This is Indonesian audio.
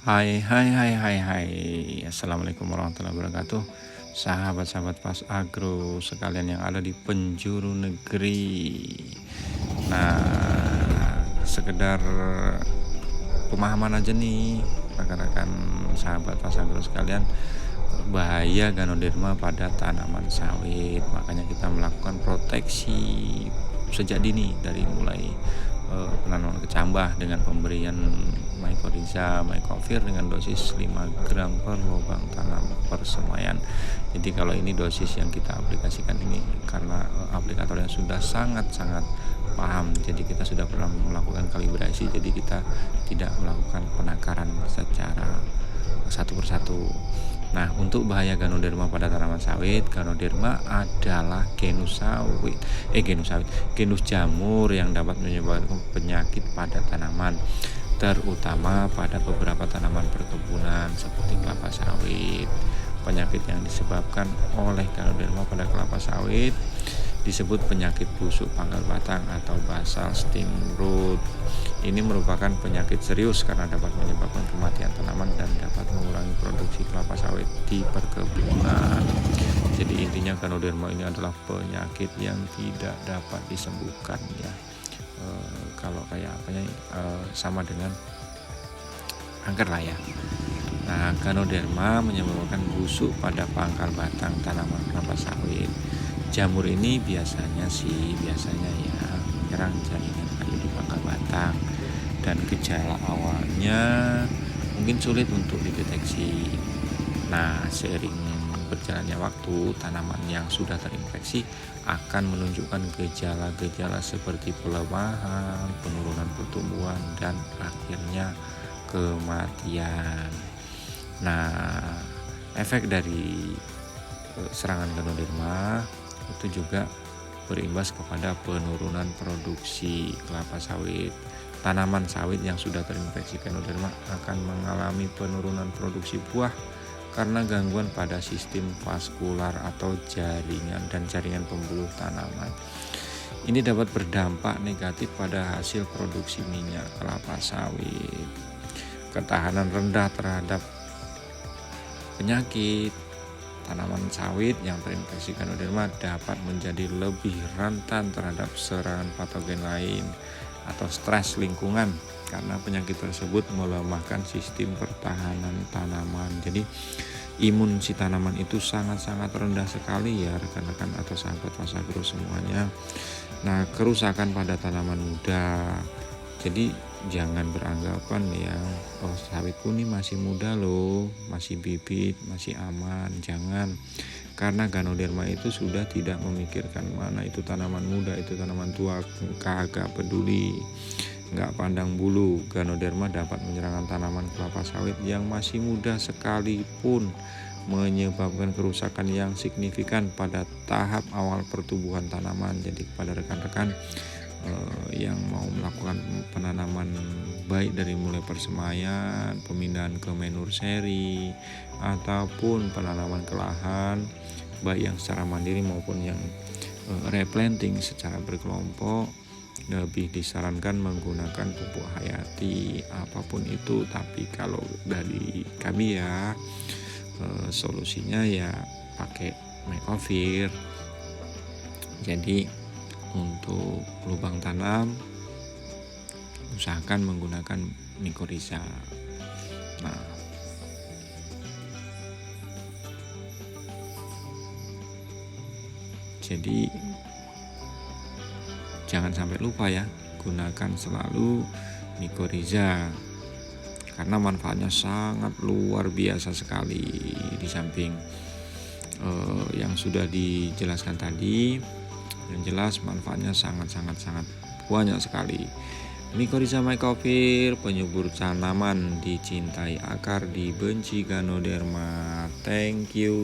Hai hai hai hai hai. Assalamualaikum warahmatullahi wabarakatuh. Sahabat-sahabat Pas Agro sekalian yang ada di penjuru negeri. Nah, sekedar pemahaman aja nih rekan-rekan sahabat Pas Agro sekalian, bahaya Ganoderma pada tanaman sawit. Makanya kita melakukan proteksi sejak dini dari mulai penanaman kecambah dengan pemberian mycorrhiza, mycovir dengan dosis 5 gram per lubang tanam persemaian. Jadi kalau ini dosis yang kita aplikasikan ini karena aplikator yang sudah sangat-sangat paham, jadi kita sudah pernah melakukan kalibrasi, jadi kita tidak melakukan penakaran secara satu persatu. Nah, untuk bahaya Ganoderma pada tanaman sawit, Ganoderma adalah genus jamur yang dapat menyebabkan penyakit pada tanaman, terutama pada beberapa tanaman perkebunan seperti kelapa sawit. Penyakit yang disebabkan oleh Ganoderma pada kelapa sawit disebut penyakit busuk pangkal batang atau basal stem rot. Ini merupakan penyakit serius karena dapat menyebabkan kematian tanaman dan dapat mengurangi produksi kelapa sawit di perkebunan. Jadi intinya Ganoderma ini adalah penyakit yang tidak dapat disembuhkan ya. Kalau kayak apanya sama dengan kanker lah ya. Nah, Ganoderma menyebabkan busuk pada pangkal batang tanaman kelapa sawit. Jamur ini biasanya ya menyerang jaringan kayu di pangkal batang, dan gejala awalnya mungkin sulit untuk dideteksi. Nah, seiring berjalannya waktu, tanaman yang sudah terinfeksi akan menunjukkan gejala-gejala seperti pelemahan, penurunan pertumbuhan, dan akhirnya kematian. Nah, efek dari serangan Ganoderma itu juga berimbas kepada penurunan produksi kelapa sawit. Tanaman sawit yang sudah terinfeksi Ganoderma akan mengalami penurunan produksi buah karena gangguan pada sistem vaskular atau jaringan pembuluh tanaman. Ini dapat berdampak negatif pada hasil produksi minyak kelapa sawit. Ketahanan rendah terhadap penyakit tanaman sawit yang terinfeksi Ganoderma dapat menjadi lebih rentan terhadap serangan patogen lain atau stres lingkungan karena penyakit tersebut melemahkan sistem pertahanan tanaman. Jadi imun si tanaman itu sangat-sangat rendah sekali ya rekan-rekan atau sahabat Pas Agro semuanya. Nah, kerusakan pada tanaman muda. Jadi jangan beranggapan ya, oh sawitku ini masih muda loh, masih bibit, masih aman. Jangan, karena Ganoderma itu sudah tidak memikirkan mana itu tanaman muda, itu tanaman tua, kagak peduli, nggak pandang bulu. Ganoderma dapat menyerang tanaman kelapa sawit yang masih muda sekalipun, menyebabkan kerusakan yang signifikan pada tahap awal pertumbuhan tanaman. Jadi kepada rekan-rekan yang mau melakukan penanaman baik dari mulai persemaian, pemindahan ke manure seri, ataupun penanaman ke lahan baik yang secara mandiri maupun yang replanting secara berkelompok, lebih disarankan menggunakan pupuk hayati apapun itu. Tapi kalau dari kami ya solusinya ya pakai mycovir. Jadi untuk lubang tanam usahakan menggunakan mycorrhiza. Nah, jadi jangan sampai lupa ya, gunakan selalu mycorrhiza karena manfaatnya sangat luar biasa sekali. Di samping yang sudah dijelaskan tadi, yang jelas manfaatnya sangat banyak sekali. Mycorrhiza mycovir, penyubur tanaman, dicintai akar, dibenci Ganoderma. Thank you.